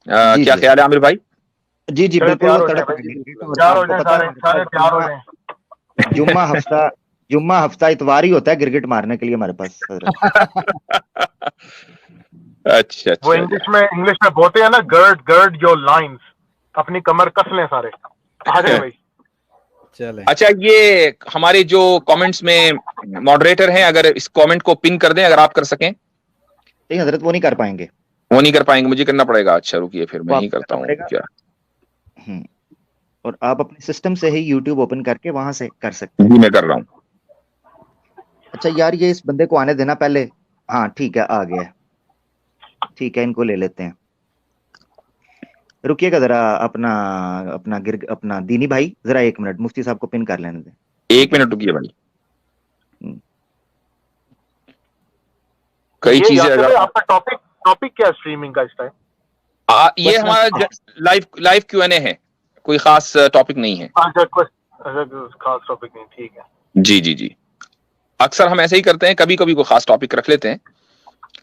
جی کیا جی خیال ہے عامر بھائی؟ جی جی بالکل وہ تڑپ رہے ہیں بالکل. اور آپ کو پتا ہے جمعہ ہفتہ اتوار ہی ہوتا ہے کرکٹ مارنے کے لیے ہمارے پاس حضرت. اچھا وہ اچھا انگلش میں بولتے ہیں نا، گرڈ یور لائنز، اپنی کمر کس لیں سارے. آ جائیں بھائی. چلیں اچھا، یہ ہمارے جو کامنٹس میں ماڈریٹر ہیں، اگر اس کامنٹ کو پن کر دیں، اگر آپ کر سکیں. نہیں حضرت وہ نہیں کر پائیں گے. وہ نہیں کر پائیں گے، مجھے کرنا پڑے گا. اچھا رکیے پھر میں وہ آپ ہی کو کرتا کرنا ہوں پڑے گا. کیا. اور آپ اپنے سسٹم سے ہی یوٹیوب اوپن کر کے وہاں سے کر سکتے ہیں. جی میں کر رہا ہوں. اچھا یار یہ اس بندے کو آنے دینا پہلے. ہاں ٹھیک ہے آ گیا. ٹھیک ہے ان کو لے لیتے ہیں. رکیے گا ذرا اپنا دینی بھائی ذرا 1 منٹ مفتی صاحب کو پن کر لینے دیں. 1 منٹ رکیے بھائی. کئی یہ چیزیں یاسر اگر بھائی آپ کا ٹاپک کیا ہے اسٹریمنگ کا اس ٹائم؟ یہ ہمارا لائیو کیو این اے ہے، کوئی خاص ٹاپک نہیں ہے. خاص ٹاپک نہیں، ٹھیک ہے. جی جی جی، اکثر ہم ایسے ہی کرتے ہیں، کبھی کبھی کوئی خاص ٹاپک رکھ لیتے ہیں،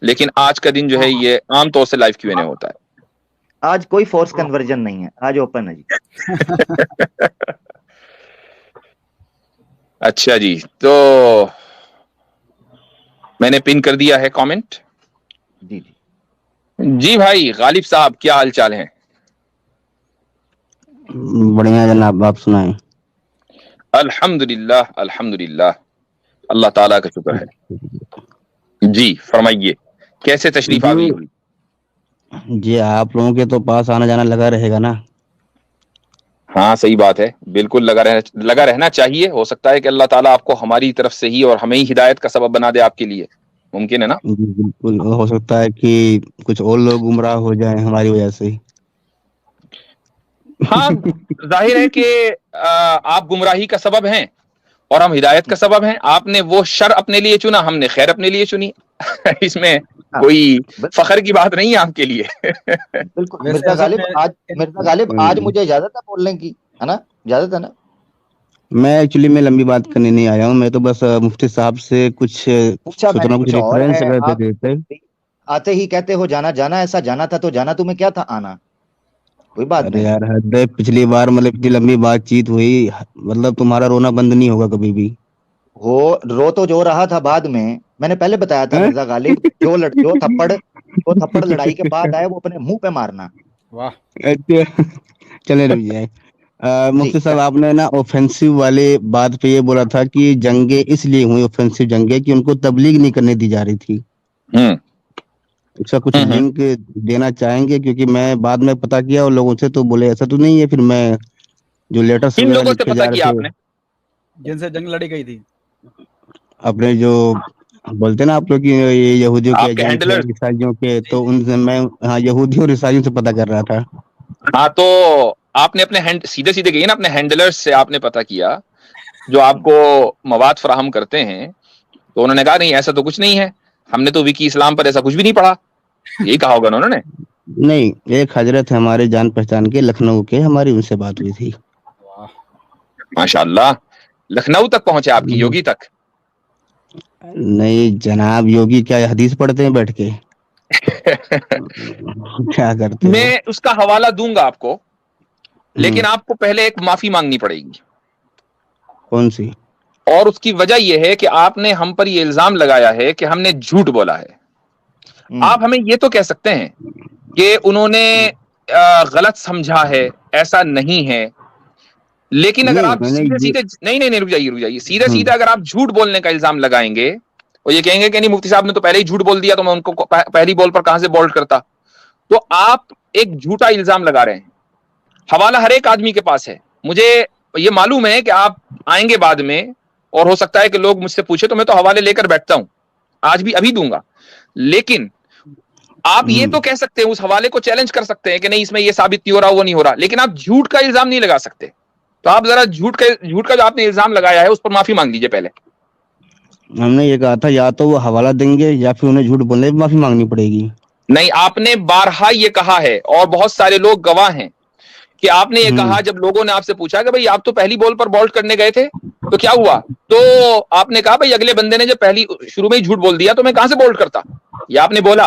لیکن آج کا دن جو ہے یہ عام طور سے لائیو کیو این اے ہوتا ہے. آج کوئی فورس کنورژن نہیں ہے، آج اوپن ہے جی. اچھا جی، تو میں نے پن کر دیا ہے کامنٹ. جی جی جی بھائی غالب صاحب کیا حال چال ہیں؟ بڑھیا جناب، آپ سنائیں. الحمد للہ الحمد للہ، اللہ تعالیٰ کا شکر ہے. جی فرمائیے، کیسے تشریف جی آوری ہوئی؟ جی آپ لوگوں کے تو پاس آنا جانا لگا رہے گا نا. ہاں صحیح بات ہے، بالکل لگا رہنا چاہیے. ہو سکتا ہے کہ اللہ تعالیٰ آپ کو ہماری طرف سے ہی اور ہمیں ہی ہدایت کا سبب بنا دے آپ کے لیے. ممکن ہے نا؟ جی بالکل، ہو سکتا ہے کہ کچھ اور لوگ گمراہ ہو جائیں ہماری وجہ سے. ہاں ظاہر ہے کہ آپ گمراہی کا سبب ہیں اور ہم ہدایت کا سبب ہیں. آپ نے وہ شر اپنے لیے چنا، ہم نے خیر اپنے لیے چنی. اس میں ہاں کوئی فخر کی بات نہیں ہے آپ کے لیے. بالکل. ویسے مرزا غالب آج مجھے اجازت ہے بولنے کی، ہے نا؟ اجازت ہے نا؟ میں ایکچولی میں لمبی بات کرنے نہیں آیا ہوں، میں تو بس مفتی صاحب سے کچھ پوچھا میں نے سوچنا، کچھ کچھ اور ریفرنس ہے. اگر دے آپ دیتے. آتے ہی کہتے ہو جانا جانا، ایسا جانا تھا تو جانا، تمہیں کیا تھا آنا؟ کوئی بات ارے نہیں. یار حد ہے، پچھلی بار مطلب اتنی لمبی بات چیت ہوئی، مطلب تمہارا رونا بند نہیں ہوگا کبھی بھی. رو تو جو رہا تھا بعد میں نے پہلے بتایا تھا مرزا غالب، جو تھپڑ لڑائی کے بعد آئے وہ اپنے منہ پہ مارنا. واہ، اچھا چلے رک جائے. جی مفتی صاحب آپ نے نا اوفینسو والے بات پہ یہ بولا تھا کہ جنگیں اس لیے ہوئی، اوفینسو جنگیں، کہ ان کو تبلیغ نہیں کرنے دی جا رہی تھی. ہوں اس کا کچھ ہوں لنک دینا چاہیں گے؟ کیونکہ میں بعد میں پتا کیا اور لوگوں سے، تو بولے ایسا تو نہیں ہے. پھر میں جو لیٹرس کن وغیرہ لوگوں سے لکھے پتہ جا رہے کیا تھے آپ نے؟ جن سے جنگ لڑی گئی تھی. اپنے جو بولتے نا آپ لوگ کی یہودیوں کے آپ ایجنٹ ہیں، ہینڈلرز. عیسائیوں کے، تو ان سے میں یہودیوں اور عیسائیوں سے پتا کر رہا تھا. ہاں تو آپ نے اپنے سیدھے سیدھے گئی نا، اپنے ہینڈلرز سے آپ نے پتا کیا جو آپ کو مواد فراہم کرتے ہیں. تو انہوں نے کہا نہیں ایسا تو کچھ نہیں ہے، ہم نے تو وکی اسلام پر ایسا کچھ بھی نہیں پڑھا. یہی کہا ہوگا انہوں نے. نہیں، ایک حضرت ہمارے جان پہچان کے لکھنؤ کے، ہماری ان سے بات ہوئی تھی. واہ، ماشاء اللہ، لکھنؤ تک پہنچے آپ کی، یوگی تک؟ نہیں جناب، یوگی کیا حدیث پڑھتے ہیں بیٹھ کے؟ کیا کرتے ہو؟ میں اس کا حوالہ دوں گا آپ کو، لیکن آپ کو پہلے ایک معافی مانگنی پڑے گی. کون سی؟ اور اس کی وجہ یہ ہے کہ آپ نے ہم پر یہ الزام لگایا ہے کہ ہم نے جھوٹ بولا ہے. آپ ہمیں یہ تو کہہ سکتے ہیں کہ انہوں نے غلط سمجھا ہے، ایسا نہیں ہے. لیکن اگر نہیں آپ میں نے سیدھے یہ سیدھے نہیں رک جائیے سیدھے سیدھے اگر آپ جھوٹ بولنے کا الزام لگائیں گے اور یہ کہیں گے کہ نہیں مفتی صاحب نے تو پہلے ہی جھوٹ بول دیا، تو میں ان کو پہلی بول پر کہاں سے بولڈ کرتا. تو آپ ایک جھوٹا الزام لگا رہے ہیں. حوالہ ہر ایک آدمی کے پاس ہے. مجھے یہ معلوم ہے کہ آپ آئیں گے بعد میں، اور ہو سکتا ہے کہ لوگ مجھ سے پوچھے، تو میں تو حوالے لے کر بیٹھتا ہوں، آج بھی ابھی دوں گا. لیکن آپ یہ تو کہہ سکتے ہیں، اس حوالے کو چیلنج کر سکتے ہیں کہ نہیں اس میں یہ ثابت نہیں ہو رہا، وہ نہیں ہو رہا، لیکن آپ جھوٹ کا الزام نہیں لگا سکتے. تو آپ ذرا جھوٹ کا جو آپ نے الزام لگایا ہے اس پر معافی مانگ لیجیے پہلے. ہم نے یہ کہا تھا یا تو وہ حوالہ دیں گے یا پھر انہیں جھوٹ بولنے میں معافی مانگنی پڑے گی. نہیں، آپ نے بارہا یہ کہا ہے اور بہت سارے لوگ گواہ ہیں کہ آپ نے یہ کہا، جب لوگوں نے آپ سے پوچھا کہ بھئی آپ تو پہلی بال پر بولڈ کرنے گئے تھے تو کیا ہوا، تو آپ نے کہا بھئی اگلے بندے نے جب پہلی شروع میں ہی جھوٹ بول دیا تو میں کہاں سے بولڈ کرتا. یہ آپ نے بولا.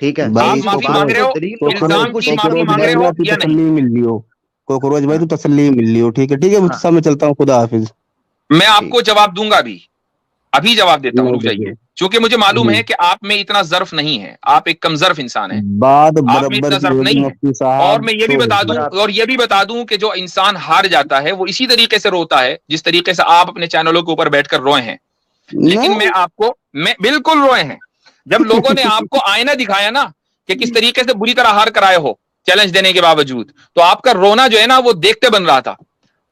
ٹھیک ہے بھائی، آپ اس کو معافی بات مانگ رہے کو ہو، دلیل الزام کچھ کی نہیں معافی کرو مانگ رہے ہو یا نہیں؟ تسلی مل لی ہو کوکروچ بھائی، ہاں تو تسلی مل لی ہو. ٹھیک ہے مفتی صاحب، میں چلتا ہوں. خدا حافظ. میں آپ ٹھیک کو جواب دوں گا ابھی جواب دیتا ہوں، نہیں رک جائیے. دیجیے. چونکہ مجھے معلوم جی. ہے کہ آپ میں اتنا ظرف نہیں ہے، آپ ایک کم ظرف انسان ہیں، بات آپ میں برابر اتنا کی ظرف ہوگی نہیں ہے. مفتی اور صاحب میں یہ بھی تو بتا ہوگی. دوں، اور یہ بھی بتا دوں کہ جو انسان ہار جاتا ہے وہ اسی طریقے سے روتا ہے جس طریقے سے آپ اپنے چینلوں کے اوپر بیٹھ کر روئے ہیں. لیکن میں آپ کو، میں بالکل روئے ہیں جب لوگوں نے آپ کو آئینہ دکھایا نا کہ کس طریقے سے بری طرح ہار کر آئے ہو چیلنج دینے کے باوجود، تو آپ کا رونا جو ہے نا وہ دیکھتے بن رہا تھا.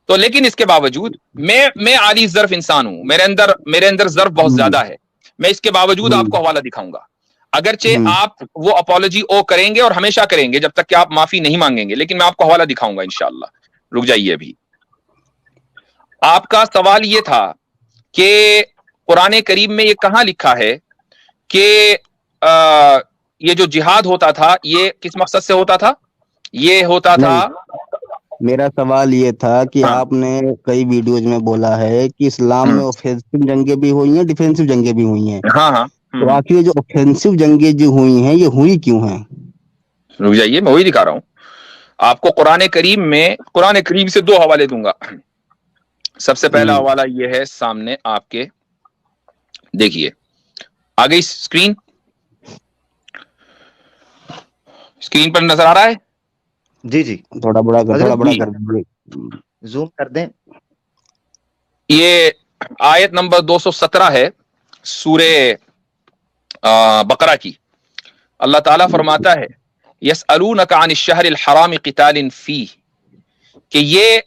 تو لیکن اس کے باوجود میں عالی ظرف انسان ہوں، میرے اندر ظرف بہت زیادہ ہے. میں اس کے باوجود آپ کو حوالہ دکھاؤں گا، اگرچہ آپ وہ اپالوجی کریں گے اور ہمیشہ کریں گے جب تک کہ آپ معافی نہیں مانگیں گے، لیکن میں آپ کو حوالہ دکھاؤں گا انشاءاللہ. رک جائیے ابھی. آپ کا سوال یہ تھا کہ قرآن کریم میں یہ کہاں لکھا ہے کہ یہ جو جہاد ہوتا تھا یہ کس مقصد سے ہوتا تھا؟ یہ ہوتا تھا، میرا سوال یہ تھا کہ ہاں آپ نے کئی ویڈیوز میں بولا ہے کہ اسلام میں اوفینسو جنگیں بھی ہوئی ہیں، ڈیفینسو جنگیں بھی ہوئی ہیں. ہاں ہاں تو آخر یہ جو اوفینسو جنگیں جو ہوئی ہیں یہ ہوئی کیوں ہیں؟ رک جائیے، میں وہی دکھا رہا ہوں آپ کو. قرآن کریم سے دو حوالے دوں گا. سب سے پہلا حوالہ یہ ہے سامنے آپ کے، دیکھیے آ گئی اسکرین پر نظر آ رہا ہے؟ جی جی تھوڑا بڑا حضرت کر دیجیے. زوم کر دیں. یہ آیت نمبر 217 ہے سورہ بقرہ کی. اللہ تعالیٰ فرماتا ہے یسألونک عن الشہر الحرام قتال فیہ، کہ یہ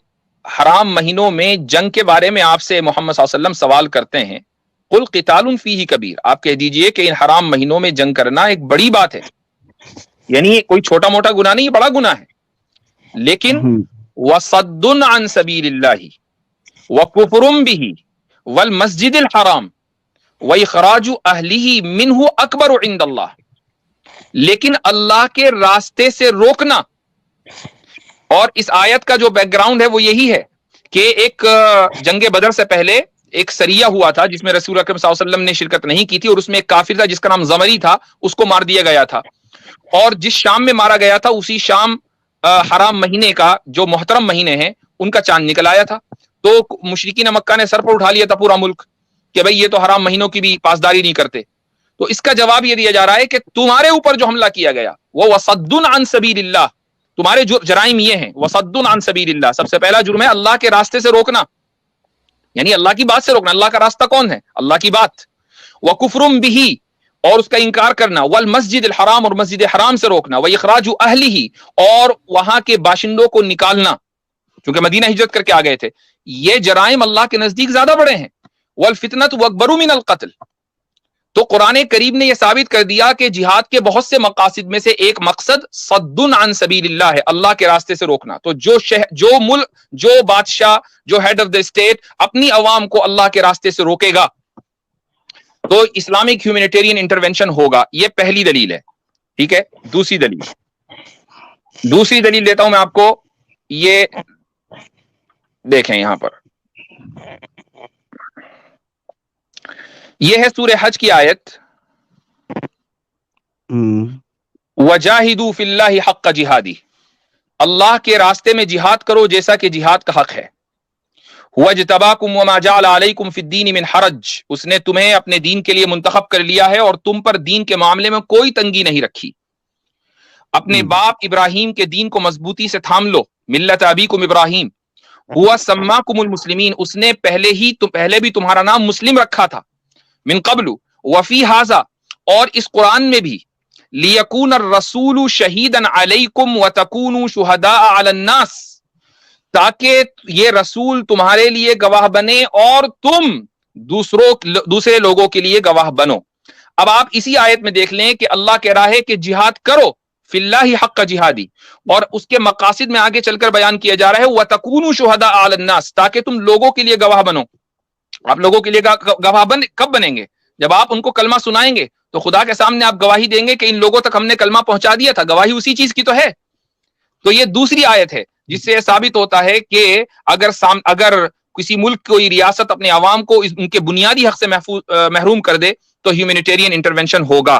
حرام مہینوں میں جنگ کے بارے میں آپ سے محمد صلی اللہ علیہ وسلم سوال کرتے ہیں. قل قتال فیہ کبیر، آپ کہہ دیجئے کہ ان حرام مہینوں میں جنگ کرنا ایک بڑی بات ہے، یعنی کوئی چھوٹا موٹا گناہ نہیں، بڑا گناہ ہے. لیکن وصد عن سبیل اللہ وکفر بہ والمسجد الحرام واخراج اہلہ منہ اکبر عند اللہ، لیکن اللہ کے راستے سے روکنا. اور اس آیت کا جو بیک گراؤنڈ ہے وہ یہی ہے کہ ایک جنگ بدر سے پہلے ایک سریہ ہوا تھا جس میں رسول اکرم صلی اللہ علیہ وسلم نے شرکت نہیں کی تھی، اور اس میں ایک کافر تھا جس کا نام زمری تھا، اس کو مار دیا گیا تھا. اور جس شام میں مارا گیا تھا اسی شام حرام مہینے کا جو محترم مہینے ہیں ان کا چاند نکل آیا تھا. تو مشرکین مکہ نے سر پر اٹھا لیا تھا پورا ملک کہ بھئی یہ تو حرام مہینوں کی بھی پاسداری نہیں کرتے. تو اس کا جواب یہ دیا جا رہا ہے کہ تمہارے اوپر جو حملہ کیا گیا وہ وصد عن سبیل اللہ، تمہارے جرائم یہ ہیں وصد عن سبیل اللہ. سب سے پہلا جرم ہے اللہ کے راستے سے روکنا، یعنی اللہ کی بات سے روکنا. اللہ کا راستہ کون ہے؟ اللہ کی بات. وکفر بہ، اور اس کا انکار کرنا. والمسجد الحرام، اور مسجد حرام سے روکنا. واخراج اہلہ، اور وہاں کے باشندوں کو نکالنا، چونکہ مدینہ ہجرت کر کے آ گئے تھے. یہ جرائم اللہ کے نزدیک زیادہ بڑے ہیں. والفتنۃ اکبر من القتل. تو قرآن کریم نے یہ ثابت کر دیا کہ جہاد کے بہت سے مقاصد میں سے ایک مقصد صد عن سبیل اللہ ہے، اللہ کے راستے سے روکنا. تو جو ملک، جو بادشاہ، جو ہیڈ آف دا اسٹیٹ اپنی عوام کو اللہ کے راستے سے روکے گا تو اسلامک ہیومینیٹیرین انٹرونشن ہوگا. یہ پہلی دلیل ہے. ٹھیک ہے، دوسری دلیل دیتا ہوں میں آپ کو. یہ دیکھیں یہاں پر، یہ ہے سورہ حج کی آیت وجاہدوا فی اللہ حق جہادی، اللہ کے راستے میں جہاد کرو جیسا کہ جہاد کا حق ہے. وَاجْتَبَاكُمْ وَمَا جَعَلَ عَلَيْكُمْ فِي الدِّينِ مِنْ حَرَجٍ، اس نے تمہیں اپنے دین کے لیے منتخب کر لیا ہے اور تم پر دین کے معاملے میں کوئی تنگی نہیں رکھی. اپنے باپ ابراہیم کے دین کو مضبوطی سے تھام لو، ملت ابیکم ابراہیم. ہوا سماکم المسلمین، اس نے پہلے بھی تمہارا نام مسلم رکھا تھا. من قبل وفی ھذا، اور اس قرآن میں بھی لیکون الرسول شہیدا علیکم وتکونوا شہداء علی الناس، تاکہ یہ رسول تمہارے لیے گواہ بنے اور تم دوسرے لوگوں کے لیے گواہ بنو. اب آپ اسی آیت میں دیکھ لیں کہ اللہ کہہ رہا ہے کہ جہاد کرو فی اللہ حق جہادی، اور اس کے مقاصد میں آگے چل کر بیان کیا جا رہا ہے وَتَكُونُوا شُهَدَاءَ عَلَى النَّاسِ، تاکہ تم لوگوں کے لیے گواہ بنو. آپ لوگوں کے لیے گواہ کب بنیں گے؟ جب آپ ان کو کلمہ سنائیں گے تو خدا کے سامنے آپ گواہی دیں گے کہ ان لوگوں تک ہم نے کلمہ پہنچا دیا تھا. گواہی اسی چیز کی تو ہے. تو یہ دوسری آیت ہے جس سے ثابت ہوتا ہے کہ اگر کسی ملک کوئی ریاست اپنے عوام کو ان کے بنیادی حق سے محروم کر دے تو ہیومینیٹیرین انٹرونشن ہوگا.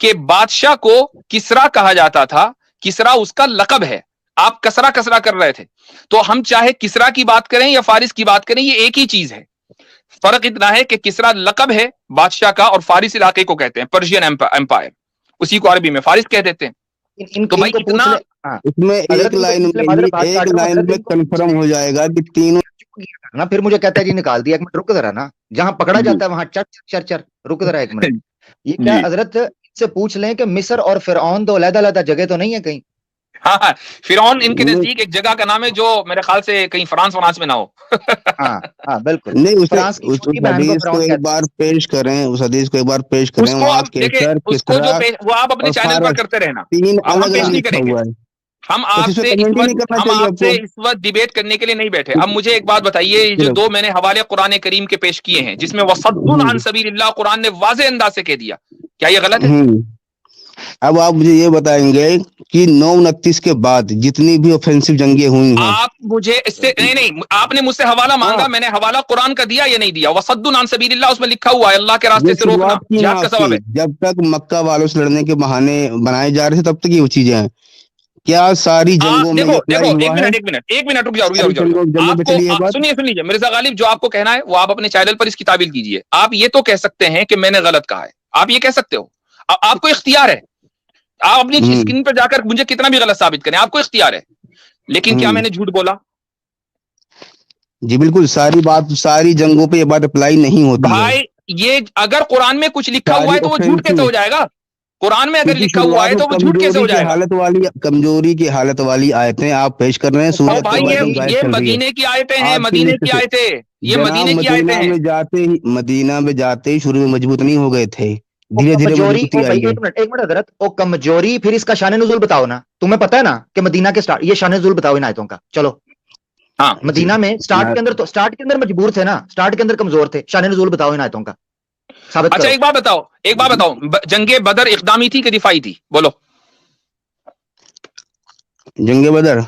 کہ بادشاہ کو کسرا کہا جاتا تھا, کسرا اس کا لقب ہے, آپ کسرا کسرا کر رہے تھے, تو ہم چاہے کسرا کی بات کریں یا فارس کی بات کریں یہ ایک ہی چیز ہے. فرق اتنا ہے کہ کسرا لقب ہے بادشاہ کا اور فارس علاقے کو کہتے ہیں پرشین امپائر, اسی کو عربی میں فارس کہہ دیتے ہیں. تو بھائی اتنا اس میں ایک لائن میں کنفرم ہو جائے گا کہ تینوں نا, پھر مجھے کہتا ہے جی نکال دیا. ایک منٹ رک ذرا نا, جہاں پکڑا جاتا ہے وہاں چر چر چر رک ذرا ایک منٹ. یہ کیا حضرت سے پوچھ لیں کہ مصر اور فرعون تو علیحدہ علیحدہ جگہ تو نہیں ہے کہیں؟ ہاں فرعون ان کے نزدیک ایک جگہ کا نام ہے جو میرے خیال سے کہیں فرانس میں نہ ہو. ہاں بالکل نہیں, اس حدیث کو ایک بار پیش کریں, اس حدیث کو ایک بار پیش کریں. اس کو جو وہ آپ اپنے چینل پر کرتے رہنا, ہم پیش نہیں کریں گے. ہم آپ سے اس وقت ڈیبیٹ کرنے کے لیے نہیں بیٹھے. اب مجھے ایک بات بتائیے, جو دو میں نے حوالے قرآن کریم کے پیش کیے ہیں جس میں وَصَدٌّ عن سبیل اللہ قرآن نے واضح انداز سے کہہ دیا, کیا یہ غلط ہے؟ اب آپ مجھے یہ بتائیں گے کہ 9/29 کے بعد جتنی بھی اوفینسو جنگیں ہوئی ہیں, آپ مجھے اس سے نہیں, آپ نے مجھ سے حوالہ مانگا, میں نے حوالہ قرآن کا دیا یا نہیں دیا؟ وَصَدٌّ عن سبیل اللہ اس میں لکھا ہوا ہے اللہ کے راستے سے روکنا, جہاد کا سبب ہے. جب تک مکہ والوں سے لڑنے کے بہانے بنائے جا رہے تھے تب تک یہ چیزیں ہیں. کیا ساری جنگوں میں ایک منٹ رک جاؤ, سنیے مرزا غالب, جو آپ کو کہنا ہے وہ آپ اپنے چینل پر اس کی تعبیر کیجیے. آپ یہ تو کہہ سکتے ہیں کہ میں نے غلط کہا ہے, آپ یہ کہہ سکتے ہو, آپ کو اختیار ہے, آپ اپنی اسکرین پر جا کر مجھے کتنا بھی غلط ثابت کریں, آپ کو اختیار ہے. لیکن کیا میں نے جھوٹ بولا؟ جی بالکل, ساری جنگوں پہ یہ بات اپلائی نہیں ہوتی بھائی. یہ اگر قرآن میں کچھ لکھا ہوا ہے تو وہ جھوٹ کیسے ہو جائے گا؟ قرآن میں اگر لکھا ہوا ہے تو وہ جھوٹ کیسے ہو جائے گا؟ کمزوری کی حالت والی آیتیں آپ پیش کر رہے ہیں. بھائی یہ مدینے کی آیتیں ہیں, مدینے کی آیتیں, یہ مدینے کی آیتیں ہیں. مدینہ میں جاتے ہی شروع میں مضبوط نہیں ہو گئے تھے, دھیرے دھیرے مضبوطی آئی ہے. ایک منٹ حضرت, وہ کمزوری پھر اس کا شان نزول بتاؤ نا. تمہیں پتا ہے نا کہ مدینہ کے یہ شان نزول بتاؤ ان آیتوں کا. چلو ہاں, مدینہ میں سٹارٹ کے اندر مجبور تھے نا, سٹارٹ کے اندر کمزور تھے, شان نزول بتاؤ ان آیتوں کا. اچھا ایک بات بتاؤ, جنگ بدر اقدامی تھی کہ دفاعی تھی؟ بولو. جنگ بدر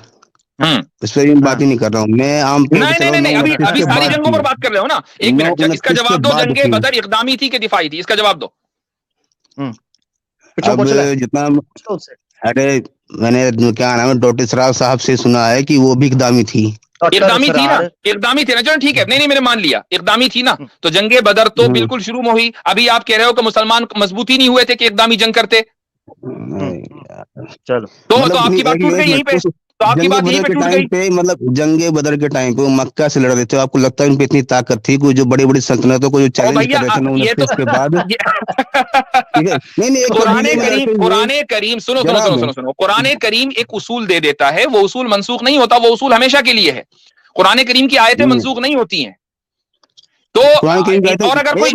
اس پہ بات ہی نہیں کر رہا ہوں میں, عام نہیں, ابھی ساری جنگوں پر بات کر رہے ہو نا. ایک منٹ, اس کا جواب دو, جنگ بدر اقدامی تھی کہ دفاعی تھی, اس کا جواب دو. اب جتنا ارے میں نے کیا نام ہے ڈاکٹر سراج صاحب سے سنا ہے کہ وہ بھی اقدامی تھی. اقدامی تھی نا, چلو ٹھیک ہے, نہیں میں نے مان لیا اقدامی تھی نا. تو جنگ بدر تو بالکل شروع میں ہوئی. ابھی آپ کہہ رہے ہو کہ مسلمان مضبوط ہی نہیں ہوئے تھے کہ اقدامی جنگ کرتے. چلو تو آپ کی بات ٹوٹ گئی یہیں پہ, تو آپ کی بات یہیں پہ ٹوٹ گئی. مطلب جنگ بدر کے ٹائم پہ وہ مکہ سے لڑ رہے تھے, آپ کو لگتا ہے ان پہ اتنی طاقت تھی؟ کوئی جو بڑی بڑی سلطنتوں کو جو چیلنج کر رہے تھے کے بعد. قرآن کریم سنو, قرآن کریم ایک اصول دے دیتا ہے, وہ اصول منسوخ نہیں ہوتا, وہ اصول ہمیشہ کے لیے ہے. قرآن کریم کی آیتیں منسوخ نہیں ہوتی ہیں. تو اور اگر کوئی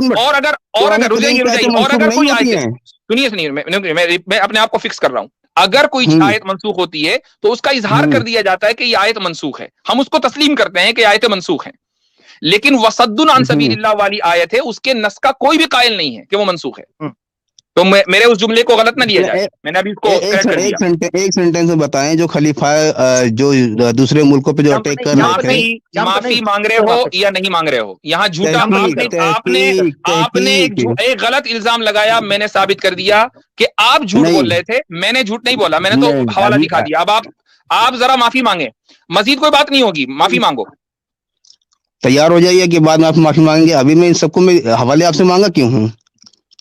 سنیے میں اپنے آپ کو فکس کر رہا ہوں, اگر کوئی آیت منسوخ ہوتی ہے تو اس کا اظہار کر دیا جاتا ہے کہ یہ آیت منسوخ ہے, ہم اس کو تسلیم کرتے ہیں کہ آیتیں منسوخ ہیں. لیکن وصد عن سبیل اللہ والی آیت ہے, اس کے نص کا کوئی بھی قائل نہیں ہے کہ وہ منسوخ ہے. تو میرے اس جملے کو غلط نہ لیا جائے, میں نے ابھی اس کو ایک سینٹینس میں بتائیں. جو خلیفہ جو دوسرے ملکوں پہ جو اٹیک کر رہے تھے, معافی مانگ رہے ہو یا نہیں مانگ رہے ہو, یہاں جھوٹا آپ نے ایک غلط الزام لگایا, میں نے ثابت کر دیا کہ آپ جھوٹ بول رہے تھے. میں نے جھوٹ نہیں بولا, میں نے تو حوالہ دکھا دیا. اب آپ ذرا معافی مانگیں, مزید کوئی بات نہیں ہوگی, معافی مانگو. تیار ہو جائیے کہ بعد میں آپ معافی مانگیں گے. ابھی میں ان سب کو میں حوالے آپ سے مانگا کیوں ہوں؟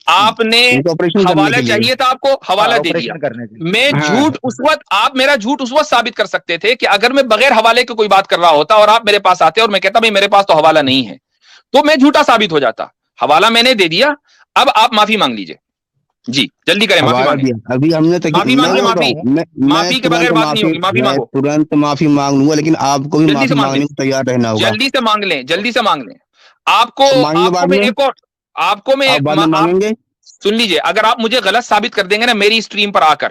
آپ نے حوالہ چاہیے تھا, آپ کو حوالہ دے دیا. میں جھوٹ اس وقت, آپ میرا جھوٹ اس وقت ثابت کر سکتے تھے کہ اگر میں بغیر حوالے کے کوئی بات کر رہا ہوتا اور آپ میرے پاس آتے اور میں کہتا بھائی میرے پاس تو حوالہ نہیں ہے, تو میں جھوٹا ثابت ہو جاتا. حوالہ میں نے دے دیا, اب آپ معافی مانگ لیجئے. جی جلدی کریں, معافی مانگیں. ابھی ہم نے معافی کے بغیر بات نہیں ہوگی, معافی مانگو. ترنت معافی مانگ لوں گا, لیکن آپ کو بھی معافی مانگنے کو تیار رہنا ہوگا. جلدی سے مانگ لیں, جلدی سے مانگ لیں. آپ کو میں مانگیں گے. سن لیجئے, اگر آپ مجھے غلط ثابت کر دیں گے نا میری اسٹریم پر آ کر,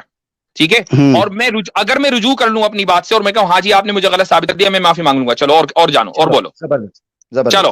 ٹھیک ہے, اور میں اگر میں رجوع کر لوں اپنی بات سے اور میں کہوں ہاں جی آپ نے مجھے غلط ثابت کر دیا, میں معافی مانگ لوں گا. چلو اور جانو اور بولو. زبردست. چلو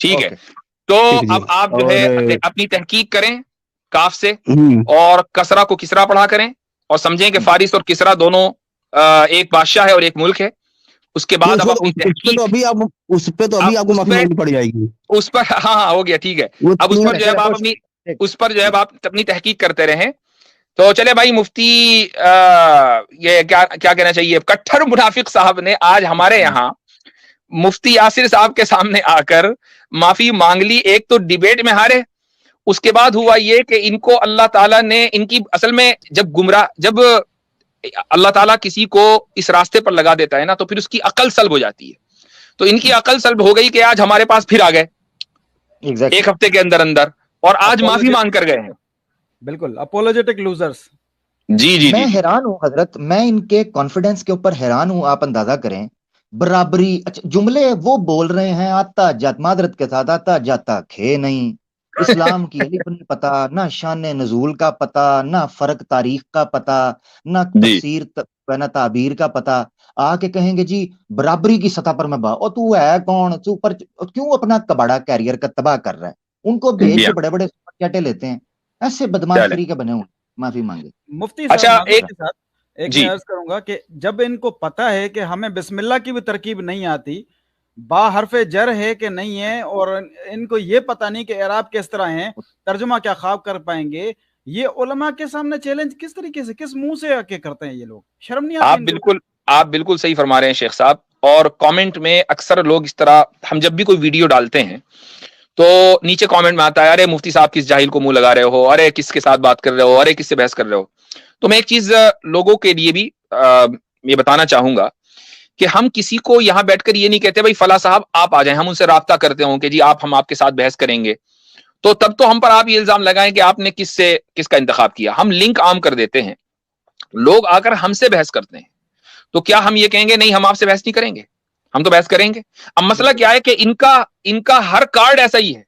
ٹھیک ہے. اوکے. تو ٹھیک جی. اب آپ جو اور ہے اپنی تحقیق کریں کاف سے, ہوں اور کسرا کو کسرا پڑھا کریں, اور سمجھیں کہ فارس اور کسرا دونوں ایک بادشاہ ہے اور ایک ملک ہے. اس کے بعد اب اپنی اس پہ تو تحقیق, ابھی آپ اس پہ تو اب ابھی آپ کو اس معافی پہ مانگنی پڑ جائے گی. اس پر ہاں ہو گیا, ٹھیک ہے. وہ اب اس تین پر جو ہے آپ اپنی اس پر جو ہے آپ اپنی تحقیق کرتے رہیں. تو چلے بھائی, مفتی یہ کیا کہنا چاہیے, کٹھر منافق صاحب نے آج ہمارے یہاں مفتی یاسر صاحب کے سامنے آ کر معافی مانگ لی. ایک تو ڈیبیٹ میں ہارے, اس کے بعد ہوا یہ کہ ان کو اللہ تعالیٰ نے ان کی اصل میں جب اللہ تعالیٰ کسی کو اس راستے پر لگا دیتا ہے نا, تو پھر اس کی عقل سلب ہو جاتی ہے. تو ان کی عقل سلب ہو گئی کہ آج ہمارے پاس پھر آ گئے ایک ہفتے کے اندر اندر, اور آج معافی مانگ کر گئے ہیں. بالکل اپولوجیٹک لوزرز. جی جی میں جی حیران ہوں حضرت, میں ان کے کانفیڈنس کے اوپر حیران ہوں. آپ اندازہ کریں, برابری, اچھا جملے وہ بول رہے ہیں آتا جاتا, معذرت کے ساتھ آتا جاتا کھے نہیں, اسلام کی الف نہیں پتا, نہ شان نزول کا پتا, نہ فرق تاریخ کا پتا, نہ جی تفسیر نہ تعبیر کا پتا. آ کے کہیں گے جی برابری کی سطح پر میں اور تو ہے کون, تو اوپر کیوں اپنا کباڑا کیریئر کا تباہ کر رہا ہے. ان کو بھیج جی کے بڑے بڑے چٹے لیتے ہیں, ایسے بدماش چلے. طریقے بنے ہوئے. معافی مانگے. مفتی صاحب اچھا معذرت کے ساتھ ایک جی میں عرض کروں گا کہ جب ان کو پتا ہے کہ ہمیں بسم اللہ کی بھی ترکیب نہیں آتی, با حرف جر ہے کہ نہیں ہے, اور ان کو یہ پتا نہیں کہ اعراب کس طرح ہیں, ترجمہ کیا خواب کر پائیں گے, یہ علماء کے سامنے چیلنج کس طریقے سے, کس منہ سے آ کے کرتے ہیں یہ لوگ؟ شرم نہیں آتی ان کو؟ آپ بالکل صحیح فرما رہے ہیں شیخ صاحب. اور کامنٹ میں اکثر لوگ اس طرح, ہم جب بھی کوئی ویڈیو ڈالتے ہیں تو نیچے کامنٹ میں آتا ہے, ارے مفتی صاحب کس جاہل کو منہ لگا رہے ہو, ارے کس کے ساتھ بات کر رہے ہو, ارے کس سے بحث کر رہے ہو. تو میں ایک چیز لوگوں کے لیے بھی یہ بتانا چاہوں گا کہ ہم کسی کو یہاں بیٹھ کر یہ نہیں کہتے بھائی فلاں صاحب آپ آ جائیں, ہم ان سے رابطہ کرتے ہوں کہ جی ہم آپ کے ساتھ بحث کریں گے, تو تب تو ہم پر آپ یہ الزام لگائیں کہ آپ نے کس کا انتخاب کیا. ہم لنک عام کر دیتے ہیں, لوگ آ کر ہم سے بحث کرتے ہیں, تو کیا ہم یہ کہیں گے نہیں ہم آپ سے بحث نہیں کریں گے؟ ہم تو بحث کریں گے. اب مسئلہ کیا ہے کہ ان کا ہر کارڈ ایسا ہی ہے,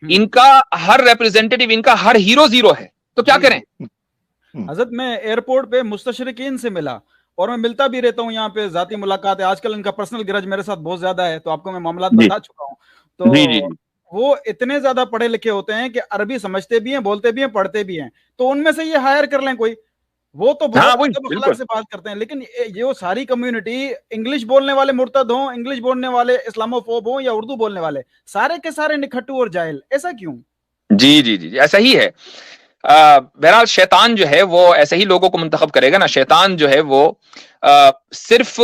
ان کا ہر ریپرزینٹیٹو, ان کا ہر ہیرو زیرو ہے, تو کیا کریں؟ حضرت میں ایئرپورٹ پہ مستشرقین سے ملا, اور میں ملتا بھی رہتا ہوں یہاں پہ, ذاتی ملاقات ہے. آج کل ان کا پرسنل گرج میرے ساتھ بہت زیادہ ہے, تو آپ کو میں معاملات بتا چکا ہوں. تو وہ اتنے زیادہ پڑھے لکھے ہوتے ہیں کہ عربی سمجھتے بھی ہیں, بولتے بھی ہیں, پڑھتے بھی ہیں, تو ان میں سے یہ ہائر کر لیں کوئی, وہ تو بہت ادب اخلاق سے بات کرتے ہیں. لیکن یہ ساری کمیونٹی انگلش بولنے والے مرتد ہوں, انگلش بولنے والے اسلاموفوب ہوں, یا اردو بولنے والے, سارے کے سارے نکھٹو اور جاہل. ایسا کیوں؟ جی جی جی ایسا ہی ہے. بہرحال شیطان جو ہے وہ ایسے ہی لوگوں کو منتخب کرے گا نا. شیطان جو ہے وہ صرف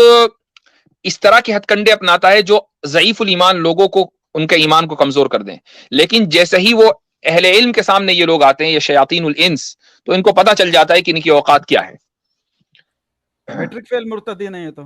اس طرح کے ہتھ کنڈے اپناتا ہے جو ضعیف الایمان لوگوں کو, ان کے ایمان کو کمزور کر دیں. لیکن جیسے ہی وہ اہل علم کے سامنے یہ لوگ آتے ہیں, یہ شیاطین الانس, تو ان کو پتہ چل جاتا ہے کہ ان کی اوقات کیا ہے. میٹرک فیل مرتدین ہے یہ تو.